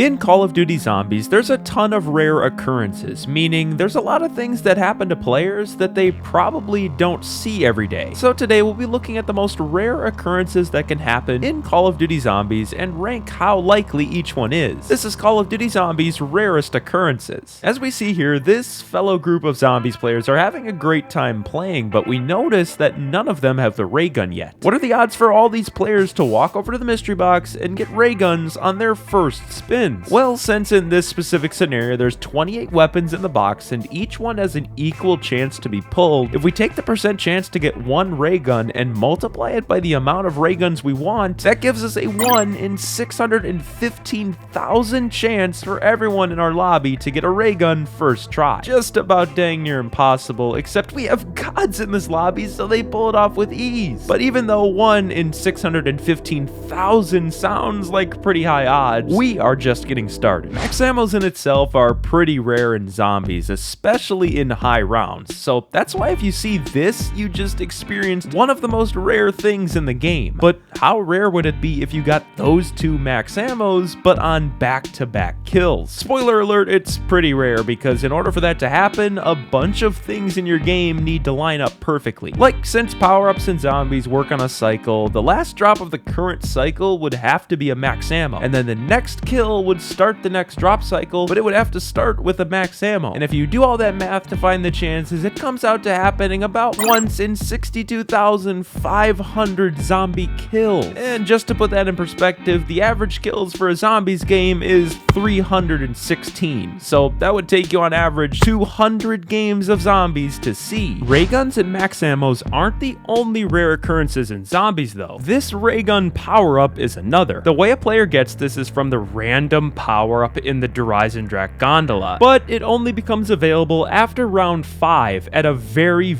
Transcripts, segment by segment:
In Call of Duty Zombies, there's a ton of rare occurrences, meaning there's a lot of things that happen to players that they probably don't see every day. So today we'll be looking at the most rare occurrences that can happen in Call of Duty Zombies and rank how likely each one is. This is Call of Duty Zombies' Rarest Occurrences. As we see here, this fellow group of Zombies players are having a great time playing, but we notice that none of them have the ray gun yet. What are the odds for all these players to walk over to the mystery box and get ray guns on their first spin? Well, since in this specific scenario there's 28 weapons in the box and each one has an equal chance to be pulled, if we take the percent chance to get one ray gun and multiply it by the amount of ray guns we want, that gives us a 1 in 615,000 chance for everyone in our lobby to get a ray gun first try. Just about dang near impossible, except we have gods in this lobby, so they pull it off with ease. But even though 1 in 615,000 sounds like pretty high odds, we are just getting started. Max ammos in itself are pretty rare in zombies, especially in high rounds, so that's why if you see this, you just experienced one of the most rare things in the game. But how rare would it be if you got those two max ammos, but on back-to-back kills? Spoiler alert, it's pretty rare, because in order for that to happen, a bunch of things in your game need to line up perfectly. Like, since power-ups in zombies work on a cycle, the last drop of the current cycle would have to be a max ammo, and then the next kill would start the next drop cycle, but it would have to start with a max ammo. And if you do all that math to find the chances, it comes out to happening about once in 62,500 zombie kills. And just to put that in perspective, the average kills for a zombies game is 316. So that would take you on average 200 games of zombies to see. Ray guns and max ammos aren't the only rare occurrences in zombies though. This ray gun power-up is another. The way a player gets this is from the random power-up in the Dreisendracht gondola, but it only becomes available after round 5 at a very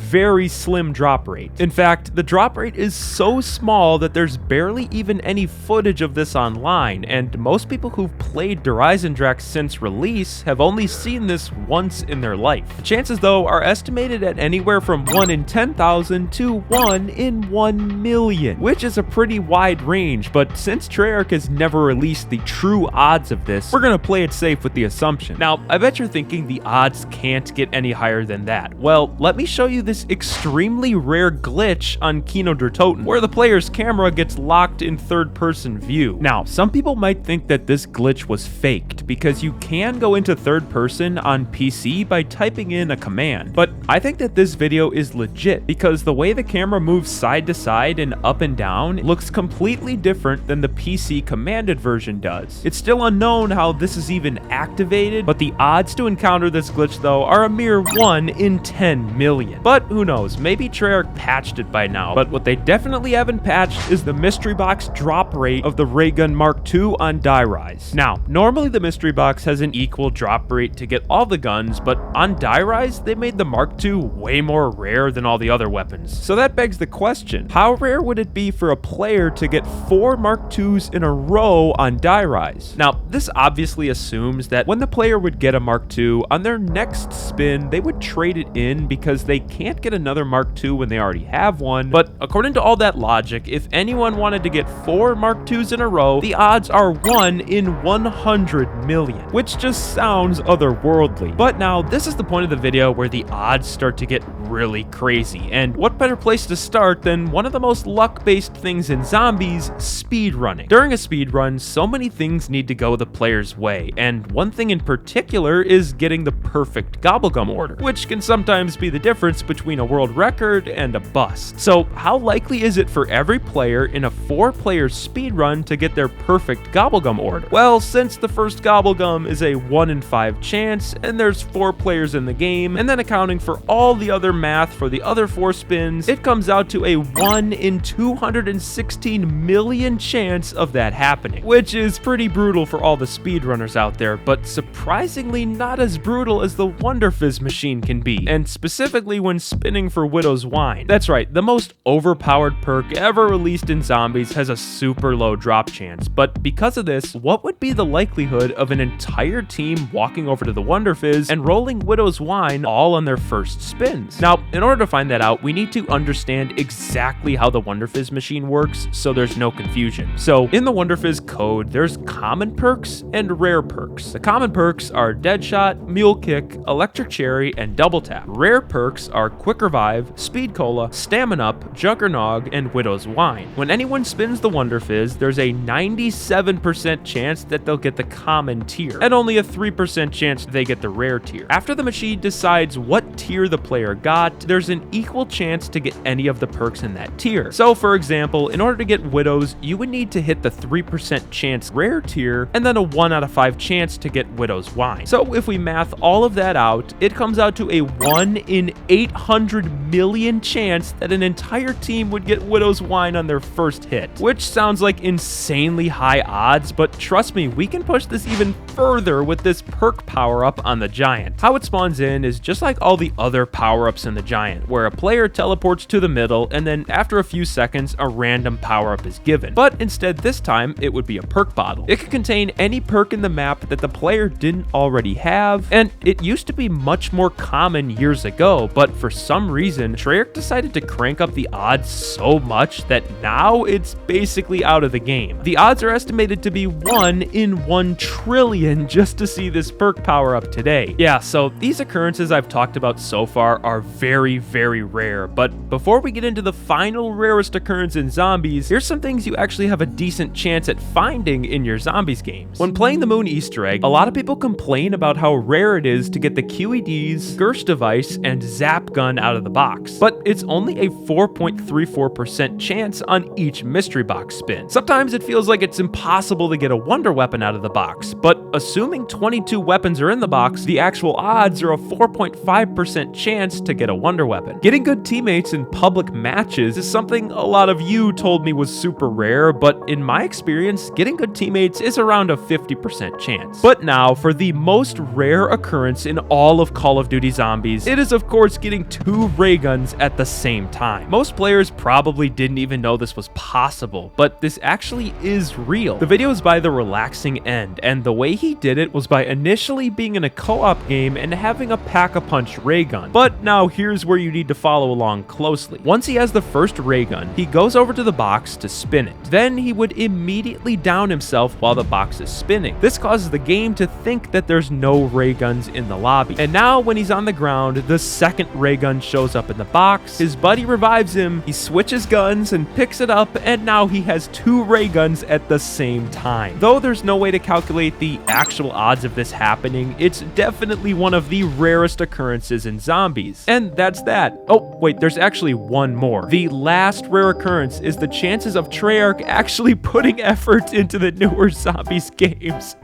slim drop rate. In fact, the drop rate is so small that there's barely even any footage of this online, and most people who've played Dreisendracht since release have only seen this once in their life. The chances though are estimated at anywhere from 1 in 10,000 to 1 in 1 million, which is a pretty wide range, but since Treyarch has never released the true odds of this, we're gonna play it safe with the assumption. Now, I bet you're thinking the odds can't get any higher than that. Well, let me show you this extremely rare glitch on Kino der Toten, where the player's camera gets locked in third-person view. Now, some people might think that this glitch was faked, because you can go into third person on PC by typing in a command, but I think that this video is legit, because the way the camera moves side to side and up and down looks completely different than the PC commanded version does. It's still unknown how this is even activated, but the odds to encounter this glitch though are a mere 1 in 10 million. But who knows, maybe Treyarch patched it by now, but what they definitely haven't patched is the mystery box drop rate of the Ray Gun Mark II on Die Rise. Now, normally the mystery box has an equal drop rate to get all the guns, but on Die Rise, they made the Mark II way more rare than all the other weapons. So that begs the question, how rare would it be for a player to get 4 Mark IIs in a row on Die Rise? Now, this obviously assumes that when the player would get a Mark II, on their next spin, they would trade it in because they can't get another Mark II when they already have one. But according to all that logic, if anyone wanted to get 4 Mark IIs in a row, the odds are 1 in 100 million, which just sounds otherworldly. But now, this is the point of the video where the odds start to get really crazy, and what better place to start than one of the most luck-based things in zombies, speedrunning. During a speedrun, so many things need to go the player's way, and one thing in particular is getting the perfect gobblegum order, which can sometimes be the difference between a world record and a bust. So how likely is it for every player in a 4-player speedrun to get their perfect gobblegum order? Well, since the first gobblegum is a 1 in 5 chance, and there's 4 players in the game, and then accounting for all the other math for the other 4 spins, it comes out to a 1 in 216 million chance of that happening, which is pretty brutal for all the speedrunners out there, but surprisingly not as brutal as the Wonderfizz machine can be, and specifically when spinning for Widow's Wine. That's right, the most overpowered perk ever released in zombies has a super low drop chance, but because of this, what would be the likelihood of an entire team walking over to the Wonderfizz and rolling Widow's Wine all on their first spins? Now, in order to find that out, we need to understand exactly how the Wonderfizz machine works so there's no confusion. So, in the Wonderfizz code, there's common perks perks and rare perks. The common perks are Deadshot, Mule Kick, Electric Cherry, and Double Tap. Rare perks are Quick Revive, Speed Cola, Stamina Up, Juggernog, and Widow's Wine. When anyone spins the Wonder Fizz, there's a 97% chance that they'll get the common tier, and only a 3% chance they get the rare tier. After the machine decides what tier the player got, there's an equal chance to get any of the perks in that tier. So for example, in order to get Widows, you would need to hit the 3% chance rare tier, and then a 1 out of 5 chance to get Widow's Wine. So if we math all of that out, it comes out to a 1 in 800 million chance that an entire team would get Widow's Wine on their first hit, which sounds like insanely high odds, but trust me, we can push this even further with this perk power-up on the Giant. How it spawns in is just like all the other power-ups in the Giant, where a player teleports to the middle, and then after a few seconds, a random power-up is given. But instead this time, it would be a perk bottle. It could contain any perk in the map that the player didn't already have, and it used to be much more common years ago, but for some reason, Treyarch decided to crank up the odds so much that now it's basically out of the game. The odds are estimated to be 1 in 1 trillion just to see this perk power up today. Yeah, so these occurrences I've talked about so far are very, very rare, but before we get into the final rarest occurrence in Zombies, here's some things you actually have a decent chance at finding in your Zombies games. When playing the Moon Easter egg, a lot of people complain about how rare it is to get the QEDs, Gersh device, and Zap gun out of the box, but it's only a 4.34% chance on each mystery box spin. Sometimes it feels like it's impossible to get a wonder weapon out of the box, but assuming 22 weapons are in the box, the actual odds are a 4.5% chance to get a wonder weapon. Getting good teammates in public matches is something a lot of you told me was super rare, but in my experience, getting good teammates is around a 50% chance. But now, for the most rare occurrence in all of Call of Duty Zombies, it is of course getting 2 ray guns at the same time. Most players probably didn't even know this was possible, but this actually is real. The video is by The Relaxing End, and the way he did it was by initially being in a co-op game and having a pack-a-punch ray gun. But now here's where you need to follow along closely. Once he has the first ray gun, he goes over to the box to spin it. Then he would immediately down himself while the box is spinning. This causes the game to think that there's no ray guns in the lobby. And now when he's on the ground, the second ray gun shows up in the box, his buddy revives him, he switches guns and picks it up, and now he has 2 ray guns at the same time. Though there's no way to calculate the actual odds of this happening, it's definitely one of the rarest occurrences in Zombies. And that's that. Oh, wait, there's actually one more. The last rare occurrence is the chances of Treyarch actually putting effort into the newer Zombies games.